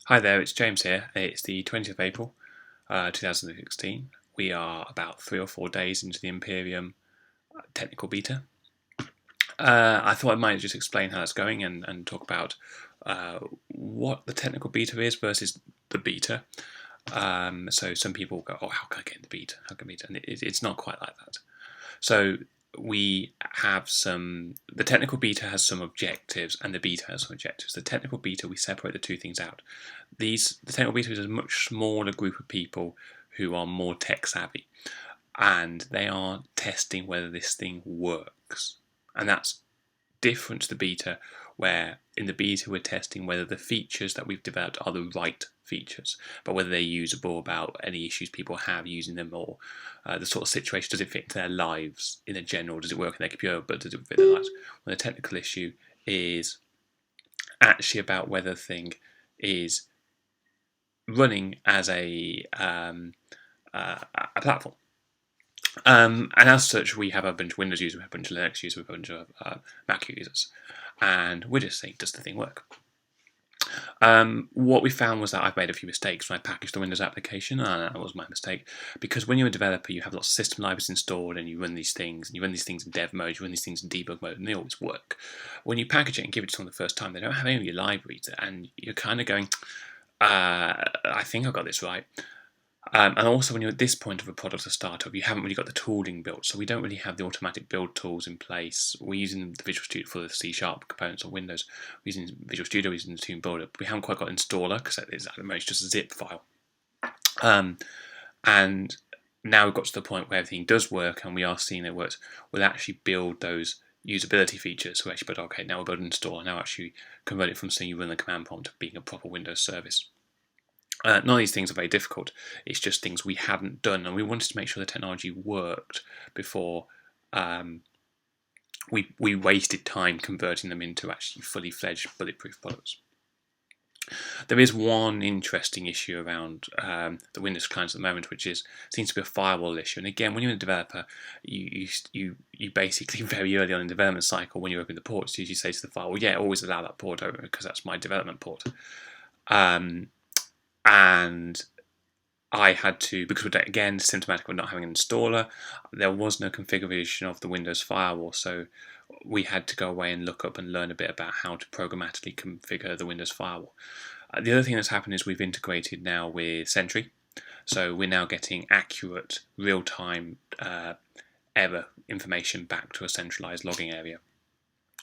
Hi there, it's James here. It's the 20th of April 2016. We are about 3 or 4 days into the Imperium technical beta. I thought I might just explain how it's going and talk about what the technical beta is versus the beta. So some people go, oh, how can I get in the beta? How can I beta? And it's not quite like that. So we have the technical beta has some objectives and the beta has some objectives. The technical beta, we separate the two things out. The technical beta is a much smaller group of people who are more tech savvy, and they are testing whether this thing works. And that's different to the beta, where in the beta we're testing whether the features that we've developed are the right features, but whether they're usable, about any issues people have using them, or the sort of situation, does it fit into their lives in a general, does it work in their computer, but does it fit their lives? When the technical issue is actually about whether the thing is running as a platform. And as such, we have a bunch of Windows users, we have a bunch of Linux users, we have a bunch of Mac users, and we're just saying, does the thing work? What we found was that I've made a few mistakes when I packaged the Windows application, and that was my mistake, because when you're a developer, you have lots of system libraries installed, and you run these things, in dev mode, you run these things in debug mode, and they always work. When you package it and give it to someone the first time, they don't have any of your libraries, and you're kind of going, I think I got this right. And also, when you're at this point of a product or startup, you haven't really got the tooling built, so we don't really have the automatic build tools in place. We're using the Visual Studio for the C# components on Windows. We're using Visual Studio, we're using the Tune Builder. But we haven't quite got installer, because that is at the most just a zip file. And now we've got to the point where everything does work, and we are seeing it works. We'll actually build those usability features. So we actually build, okay, now we're building an installer, now actually convert it from seeing you run the command prompt to being a proper Windows service. None of these things are very difficult. It's just things we hadn't done, and we wanted to make sure the technology worked before we wasted time converting them into actually fully fledged bulletproof products. There is one interesting issue around the Windows clients at the moment, which seems to be a firewall issue. And again, when you're a developer, you basically very early on in the development cycle, when you open the ports, you usually say to the firewall, yeah, always allow that port open because that's my development port. And I had to, because we're again symptomatic of not having an installer, there was no configuration of the Windows firewall, so we had to go away and look up and learn a bit about how to programmatically configure the Windows firewall. The other thing that's happened is we've integrated now with Sentry, so we're now getting accurate real-time error information back to a centralized logging area.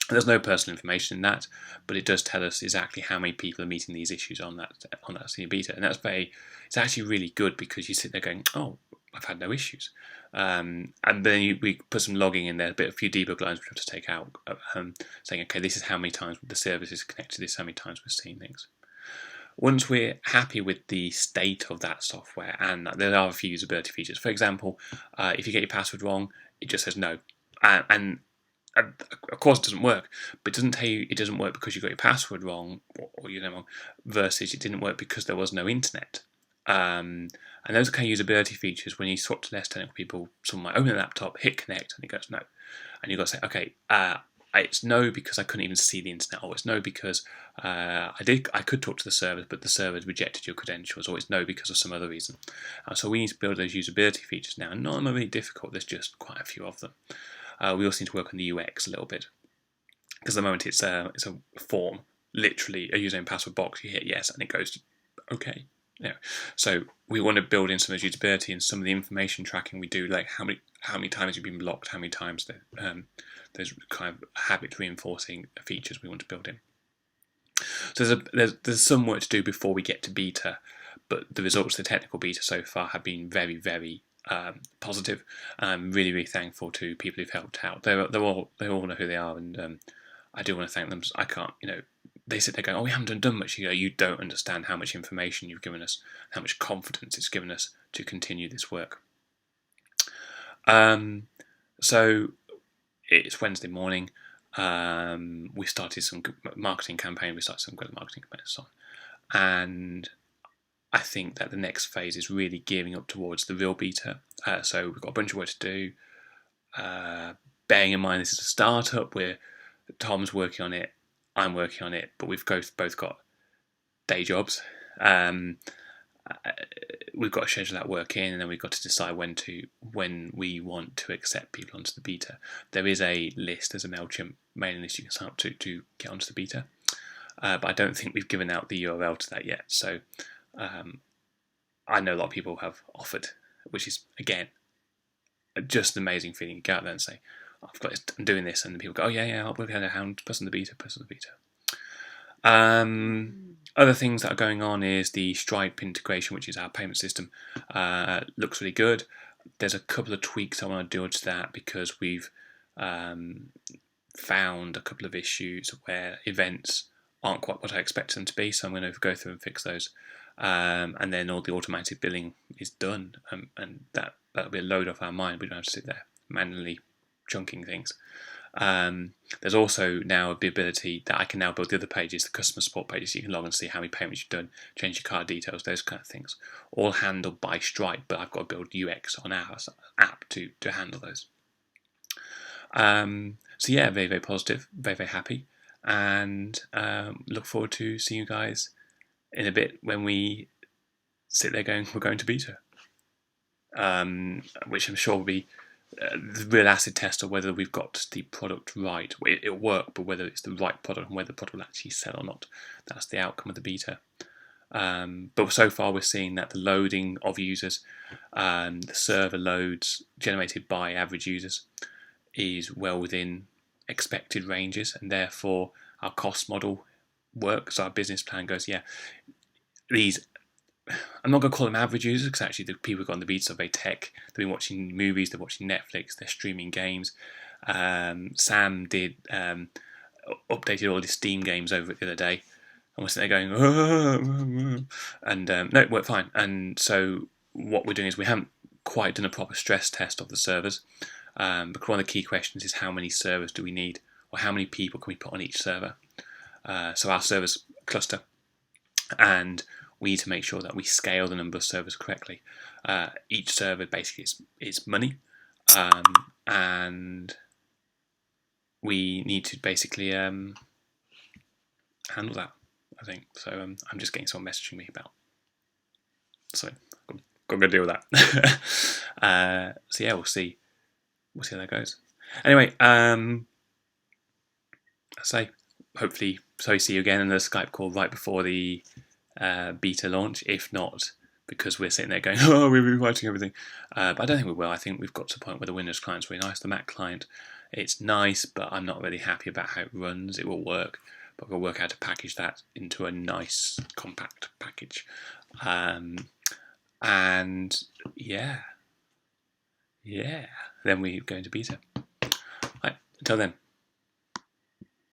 There's no personal information in that, but it does tell us exactly how many people are meeting these issues on that senior beta, and it's actually really good, because you sit there going, oh, I've had no issues, and then we put some logging in there, a few debug lines we have to take out, saying, okay, this is how many times the service is connected, this is how many times we're seeing things. Once we're happy with the state of that software, and there are a few usability features. For example, if you get your password wrong, it just says no, and of course it doesn't work, but it doesn't tell you it doesn't work because you got your password wrong, or wrong, versus it didn't work because there was no internet. And those are kind of usability features. When you talk to less technical people, someone might open a laptop, hit connect, and it goes no, and you've got to say, okay, it's no because I couldn't even see the internet, or it's no because I could talk to the server, but the server rejected your credentials, or it's no because of some other reason. So we need to build those usability features now, and not really difficult. There's just quite a few of them. We also need to work on the UX a little bit, because at the moment it's a form, literally a username password box. You hit yes, and it goes to okay. So we want to build in some of the usability and some of the information tracking we do, like how many times you've been blocked, how many times those kind of habit reinforcing features we want to build in. So there's some work to do before we get to beta, but the results of the technical beta so far have been very, very positive. I'm really, really thankful to people who've helped out. They all know who they are, and I do want to thank them. I can't, they sit there going, "Oh, we haven't done much." You don't understand how much information you've given us, how much confidence it's given us to continue this work. So it's Wednesday morning. We started some marketing campaign. We started some great marketing campaigns, and I think that the next phase is really gearing up towards the real beta. So we've got a bunch of work to do. Bearing in mind this is a startup, where Tom's working on it, I'm working on it, but we've both got day jobs. We've got to schedule that work in, and then we've got to decide when we want to accept people onto the beta. There is a list, there's a MailChimp mailing list you can sign up to get onto the beta, but I don't think we've given out the URL to that yet. So I know a lot of people have offered, which is again just an amazing feeling. You go out there and say, I've got this, I'm doing this, and people go, oh yeah, I'll work out how to press on the beta. Other things that are going on is the Stripe integration, which is our payment system. Looks really good. There's a couple of tweaks I want to do to that because we've found a couple of issues where events aren't quite what I expect them to be, so I'm going to go through and fix those. And then all the automated billing is done, and that'll be a load off our mind. We don't have to sit there manually chunking things. There's also now the ability that I can now build the other pages, the customer support pages, so you can log and see how many payments you've done, change your card details, those kind of things, all handled by Stripe, but I've got to build UX on our app to handle those. So yeah, very, very positive, very, very happy, and look forward to seeing you guys in a bit when we sit there going, we're going to beta, which I'm sure will be the real acid test of whether we've got the product right. It'll work, but whether it's the right product and whether the product will actually sell or not, that's the outcome of the beta. But so far we're seeing that the loading of users, the server loads generated by average users is well within expected ranges, and therefore our cost model works. Our business plan goes, yeah, these, I'm not going to call them average users, because actually the people who got on the beta are very tech. They've been watching movies, they're watching Netflix, they're streaming games. Sam did updated all his Steam games over it the other day, and we're sitting there going, and no, it worked fine. And so what we're doing is we haven't quite done a proper stress test of the servers, because one of the key questions is how many servers do we need, or how many people can we put on each server. So our servers cluster, and we need to make sure that we scale the number of servers correctly. Each server basically is money, and we need to basically handle that, I think. So I'm just getting someone messaging me about, so I'm going to deal with that. So yeah, we'll see how that goes. Anyway, I say hopefully see you again in the Skype call right before the beta launch. If not, because we're sitting there going, oh, we're rewriting everything. But I don't think we will. I think we've got to the point where the Windows client's really nice. The Mac client, it's nice, but I'm not really happy about how it runs. It will work, but we'll work out how to package that into a nice compact package. And yeah, then we go into beta. Right, until then.